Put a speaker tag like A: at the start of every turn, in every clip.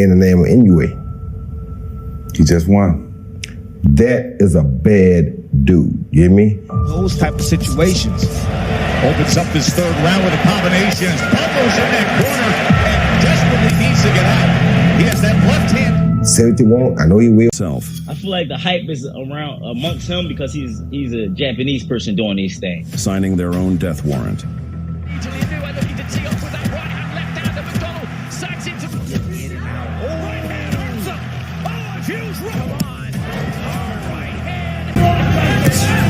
A: in the name of Inoue.
B: He just won.
A: That is a bad dude. You hear me?
C: Those type of situations. Opens up this third round with a combination. Buckles in that corner and desperately needs to get out. He has that left hand.
A: 71, I know he will.
D: I feel like the hype is around amongst him because he's a Japanese person doing these things.
E: Signing their own death warrant.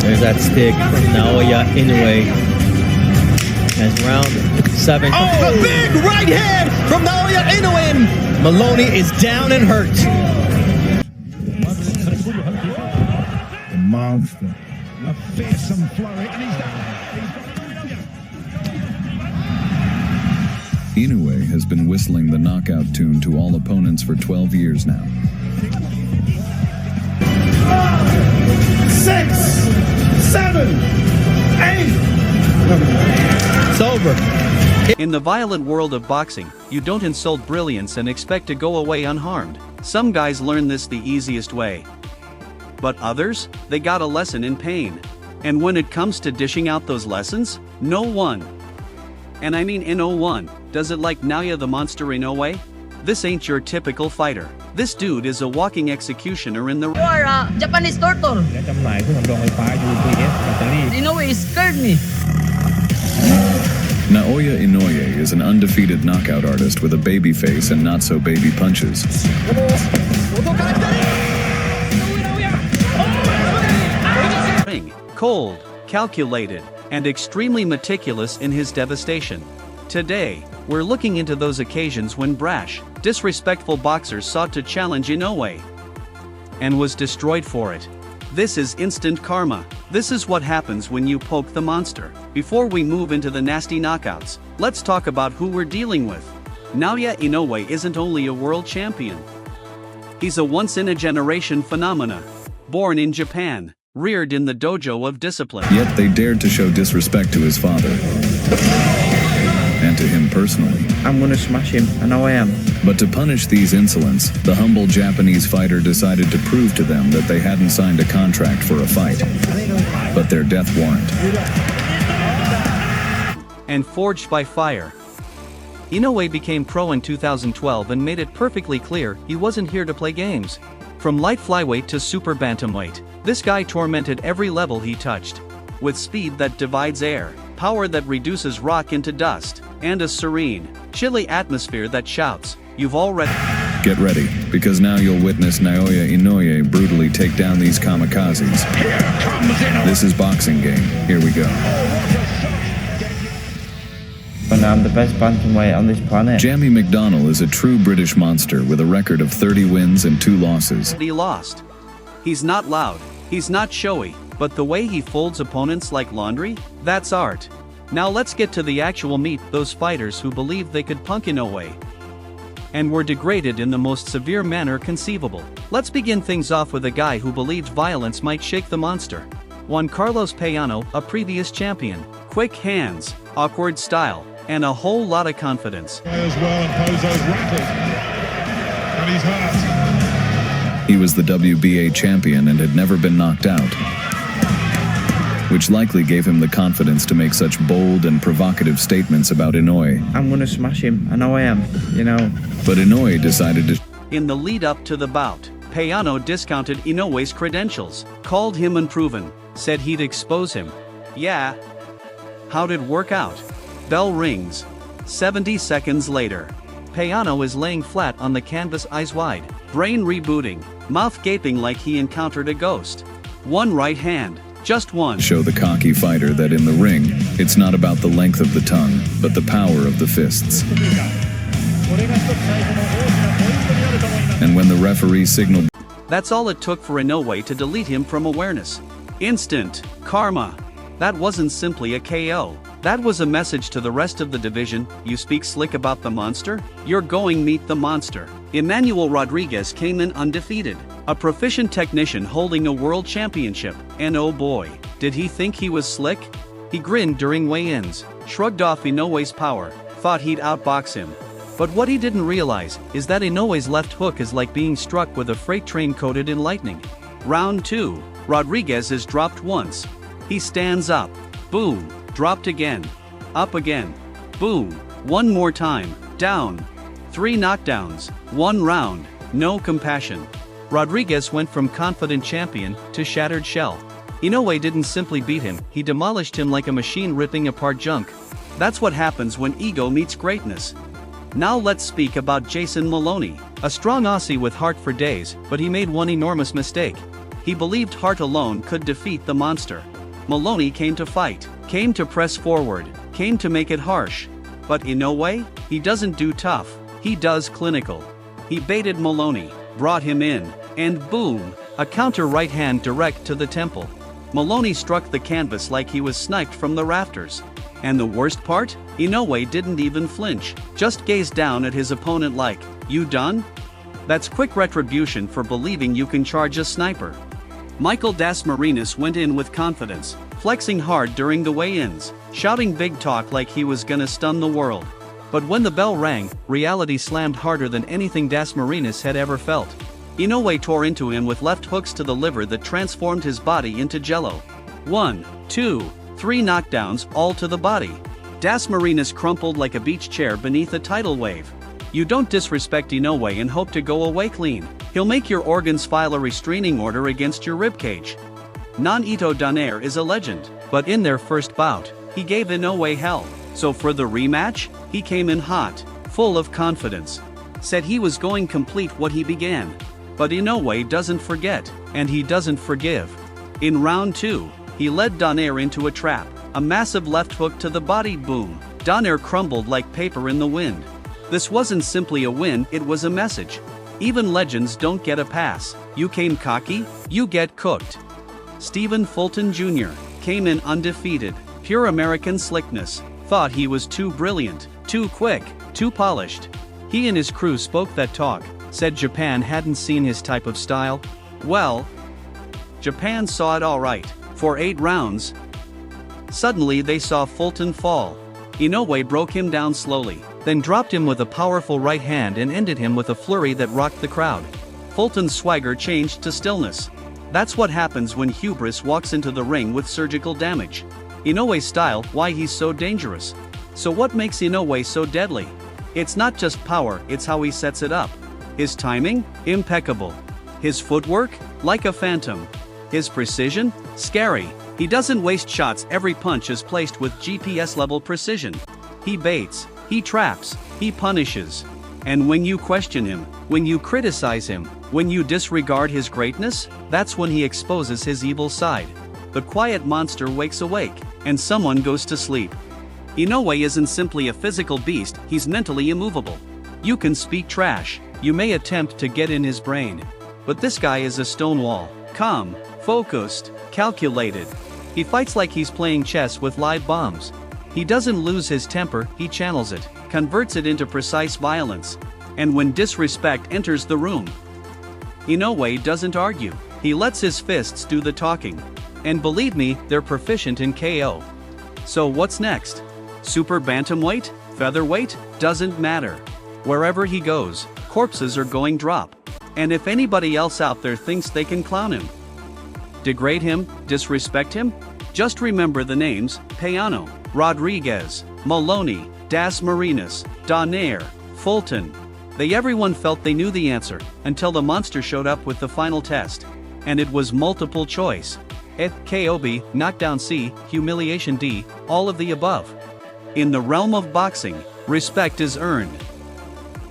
F: There's that stick from Naoya Inoue. As round 7.
G: Oh, a big right hand from Naoya Inoue. Maloney is down and hurt.
C: The monster. A fearsome flurry. And he's down.
H: Inoue has been whistling the knockout tune to all opponents for 12 years now.
G: 6, 7, 8. It's over.
I: In the violent world of boxing, you don't insult brilliance and expect to go away unharmed. Some guys learn this the easiest way. But others, they got a lesson in pain. And when it comes to dishing out those lessons, no one. And I mean no one, does it like Naoya the Monster Inoue? This ain't your typical fighter. This dude is a walking executioner in the
J: You're a Japanese turtle. Inoue scared me.
H: Naoya Inoue is an undefeated knockout artist with a baby face and not so baby punches.
I: Cold, calculated, and extremely meticulous in his devastation. Today, we're looking into those occasions when brash, disrespectful boxers sought to challenge Inoue and was destroyed for it. This is instant karma. This is what happens when you poke the monster. Before we move into the nasty knockouts, let's talk about who we're dealing with. Naoya Inoue isn't only a world champion. He's a once-in-a-generation phenomena. Born in Japan, reared in the dojo of discipline.
H: Yet they dared to show disrespect to his father. And to him personally.
F: I'm gonna smash him, I know I am.
H: But to punish these insolents, the humble Japanese fighter decided to prove to them that they hadn't signed a contract for a fight, but their death warrant.
I: And forged by fire. Inoue became pro in 2012 and made it perfectly clear he wasn't here to play games. From light flyweight to super bantamweight, this guy tormented every level he touched. With speed that divides air, power that reduces rock into dust, and a serene, chilly atmosphere that shouts, "You've already..."
H: Get ready, because now you'll witness Naoya Inoue brutally take down these kamikazes. This is Boxing Game. Here we go.
F: And I'm the best bantamweight on this planet.
H: Jamie McDonnell is a true British monster with a record of 30 wins and 2 losses.
I: He lost. He's not loud, he's not showy, but the way he folds opponents like laundry, that's art. Now let's get to the actual meat, those fighters who believed they could punk Inoue and were degraded in the most severe manner conceivable. Let's begin things off with a guy who believed violence might shake the monster. Juan Carlos Payano, a previous champion. Quick hands, awkward style, and a whole lot of confidence.
C: As well, and Pozo's rattled. And he's hurt.
H: He was the WBA champion and had never been knocked out, which likely gave him the confidence to make such bold and provocative statements about Inoue.
F: I'm gonna smash him, I know I am, you know.
H: But Inoue decided to...
I: In the lead up to the bout, Payano discounted Inoue's credentials, called him unproven, said he'd expose him. Yeah. How'd it work out? Bell rings. 70 seconds later. Payano is laying flat on the canvas, eyes wide, brain rebooting, mouth gaping like he encountered a ghost. One right hand, just one.
H: Show the cocky fighter that in the ring, it's not about the length of the tongue, but the power of the fists. And when the referee signaled...
I: That's all it took for Inoue to delete him from awareness. Instant karma. That wasn't simply a KO. That was a message to the rest of the division. You speak slick about the monster? You're going meet the monster. Emmanuel Rodriguez came in undefeated, a proficient technician holding a world championship, and oh boy, did he think he was slick? He grinned during weigh-ins, shrugged off Inoue's power, thought he'd outbox him. But what he didn't realize is that Inoue's left hook is like being struck with a freight train coated in lightning. Round 2. Rodriguez is dropped once. He stands up. Boom. Dropped again. Up again. Boom. One more time. Down. 3 knockdowns. 1 round. No compassion. Rodriguez went from confident champion to shattered shell. Inoue didn't simply beat him, he demolished him like a machine ripping apart junk. That's what happens when ego meets greatness. Now let's speak about Jason Maloney, a strong Aussie with heart for days, but he made one enormous mistake. He believed heart alone could defeat the monster. Maloney came to fight, came to press forward, came to make it harsh. But Inoue, he doesn't do tough, he does clinical. He baited Maloney, brought him in, and boom, a counter right hand direct to the temple. Maloney struck the canvas like he was sniped from the rafters. And the worst part? Inoue didn't even flinch, just gazed down at his opponent like, "You done?" That's quick retribution for believing you can charge a sniper. Michael Das Marinas went in with confidence, flexing hard during the weigh-ins, shouting big talk like he was gonna stun the world. But when the bell rang, reality slammed harder than anything Das Marinas had ever felt. Inoue tore into him with left hooks to the liver that transformed his body into jello. 1, 2, 3 knockdowns, all to the body. Das Marinas crumpled like a beach chair beneath a tidal wave. You don't disrespect Inoue and hope to go away clean. He'll make your organs file a restraining order against your ribcage. Nonito Donaire is a legend, but in their first bout, he gave Inoue hell. So for the rematch, he came in hot, full of confidence. Said he was going complete what he began. But Inoue doesn't forget, and he doesn't forgive. In round 2, he led Donaire into a trap, a massive left hook to the body, boom. Donaire crumbled like paper in the wind. This wasn't simply a win, it was a message. Even legends don't get a pass. You came cocky, you get cooked. Stephen Fulton Jr. came in undefeated, pure American slickness, thought he was too brilliant, too quick, too polished. He and his crew spoke that talk, said Japan hadn't seen his type of style. Well, Japan saw it alright. For 8 rounds, suddenly they saw Fulton fall. Inoue broke him down slowly, then dropped him with a powerful right hand and ended him with a flurry that rocked the crowd. Fulton's swagger changed to stillness. That's what happens when hubris walks into the ring with surgical damage. Inoue's style, why he's so dangerous. So what makes Inoue so deadly? It's not just power, it's how he sets it up. His timing? Impeccable. His footwork? Like a phantom. His precision? Scary. He doesn't waste shots, every punch is placed with GPS-level precision. He baits, he traps, he punishes. And when you question him, when you criticize him, when you disregard his greatness, that's when he exposes his evil side. The quiet monster wakes awake, and someone goes to sleep. Inoue isn't simply a physical beast, he's mentally immovable. You can speak trash, you may attempt to get in his brain. But this guy is a stone wall, calm, focused, calculated. He fights like he's playing chess with live bombs. He doesn't lose his temper, he channels it, converts it into precise violence. And when disrespect enters the room, Inoue doesn't argue, he lets his fists do the talking. And believe me, they're proficient in KO. So what's next? Super bantamweight? Featherweight? Doesn't matter. Wherever he goes, corpses are going drop. And if anybody else out there thinks they can clown him, degrade him, disrespect him, just remember the names: Peano, Rodriguez, Maloney, Das Marinas, Donaire, Fulton. Everyone felt they knew the answer, until the monster showed up with the final test. And it was multiple choice. KO B, knockdown C, humiliation D, all of the above. In the realm of boxing, respect is earned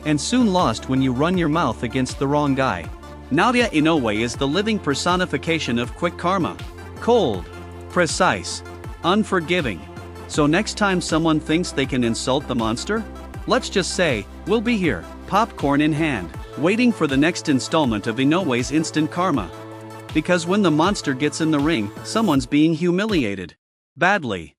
I: and soon lost when you run your mouth against the wrong guy. Naoya Inoue is the living personification of quick karma. Cold, precise, unforgiving. So next time someone thinks they can insult the monster, let's just say, we'll be here, popcorn in hand, waiting for the next installment of Inoue's instant karma. Because when the monster gets in the ring, someone's being humiliated. Badly.